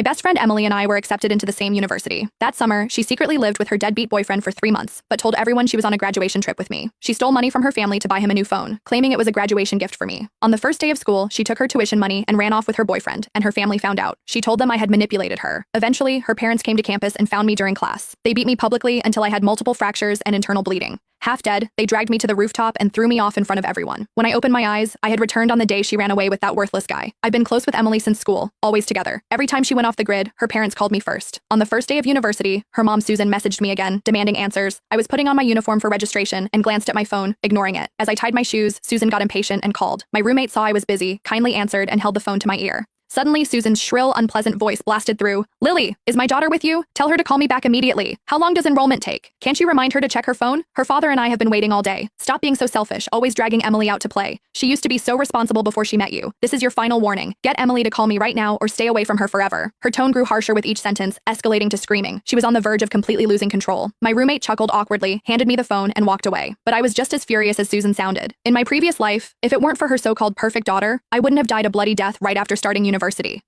My best friend Emily and I were accepted into the same university. That summer, she secretly lived with her deadbeat boyfriend for 3 months, but told everyone she was on a graduation trip with me. She stole money from her family to buy him a new phone, claiming it was a graduation gift for me. On the first day of school, she took her tuition money and ran off with her boyfriend, and her family found out. She told them I had manipulated her. Eventually, her parents came to campus and found me during class. They beat me publicly until I had multiple fractures and internal bleeding. Half dead, they dragged me to the rooftop and threw me off in front of everyone. When I opened my eyes, I had returned on the day she ran away with that worthless guy. I've been close with Emily since school, always together. Every time she went off the grid, her parents called me first. On the first day of university, her mom Susan messaged me again, demanding answers. I was putting on my uniform for registration and glanced at my phone, ignoring it. As I tied my shoes, Susan got impatient and called. My roommate saw I was busy, kindly answered, and held the phone to my ear. Suddenly, Susan's shrill, unpleasant voice blasted through. "Lily, is my daughter with you? Tell her to call me back immediately. How long does enrollment take? Can't you remind her to check her phone? Her father and I have been waiting all day. Stop being so selfish, always dragging Emily out to play. She used to be so responsible before she met you. This is your final warning. Get Emily to call me right now or stay away from her forever." Her tone grew harsher with each sentence, escalating to screaming. She was on the verge of completely losing control. My roommate chuckled awkwardly, handed me the phone, and walked away. But I was just as furious as Susan sounded. In my previous life, if it weren't for her so-called perfect daughter, I wouldn't have died a bloody death right after starting university.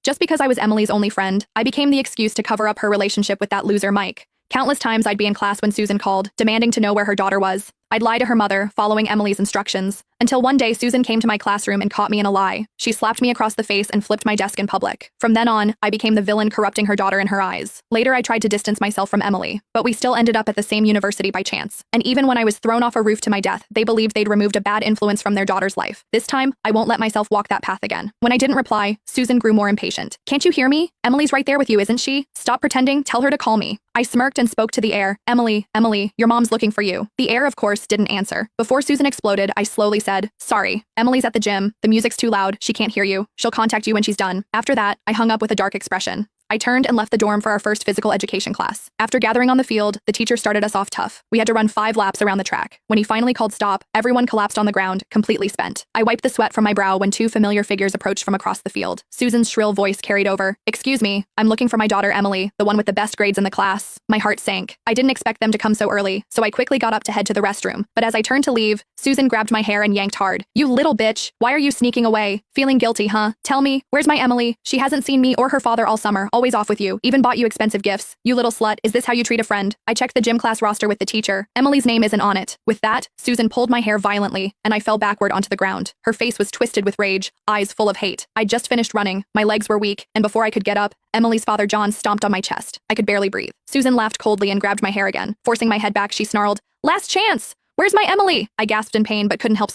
Just because I was Emily's only friend, I became the excuse to cover up her relationship with that loser Mike. Countless times I'd be in class when Susan called, demanding to know where her daughter was. I'd lie to her mother, following Emily's instructions, until one day Susan came to my classroom and caught me in a lie. She slapped me across the face and flipped my desk in public. From then on, I became the villain corrupting her daughter in her eyes. Later, I tried to distance myself from Emily, but we still ended up at the same university by chance. And even when I was thrown off a roof to my death, they believed they'd removed a bad influence from their daughter's life. This time, I won't let myself walk that path again. When I didn't reply, Susan grew more impatient. "Can't you hear me? Emily's right there with you, isn't she? Stop pretending, tell her to call me." I smirked and spoke to the air. "Emily, Emily, your mom's looking for you." The air, of course, didn't answer. Before Susan exploded, I slowly said, "Sorry, Emily's at the gym. The music's too loud. She can't hear you. She'll contact you when she's done." After that, I hung up with a dark expression. I turned and left the dorm for our first physical education class. After gathering on the field, the teacher started us off tough. We had to run 5 laps around the track. When he finally called stop, everyone collapsed on the ground, completely spent. I wiped the sweat from my brow when 2 familiar figures approached from across the field. Susan's shrill voice carried over. "Excuse me, I'm looking for my daughter Emily, the one with the best grades in the class." My heart sank. I didn't expect them to come so early, so I quickly got up to head to the restroom. But as I turned to leave, Susan grabbed my hair and yanked hard. "You little bitch, why are you sneaking away? Feeling guilty, huh? Tell me, where's my Emily? She hasn't seen me or her father all summer, always off with you, even bought you expensive gifts. You little slut, is this how you treat a friend?" I checked the gym class roster with the teacher. Emily's name isn't on it. With that, Susan pulled my hair violently, and I fell backward onto the ground. Her face was twisted with rage, eyes full of hate. I'd just finished running, my legs were weak, and before I could get up, Emily's father John stomped on my chest. I could barely breathe. Susan laughed coldly and grabbed my hair again. Forcing my head back, she snarled, "Last chance! Where's my Emily?" I gasped in pain but couldn't help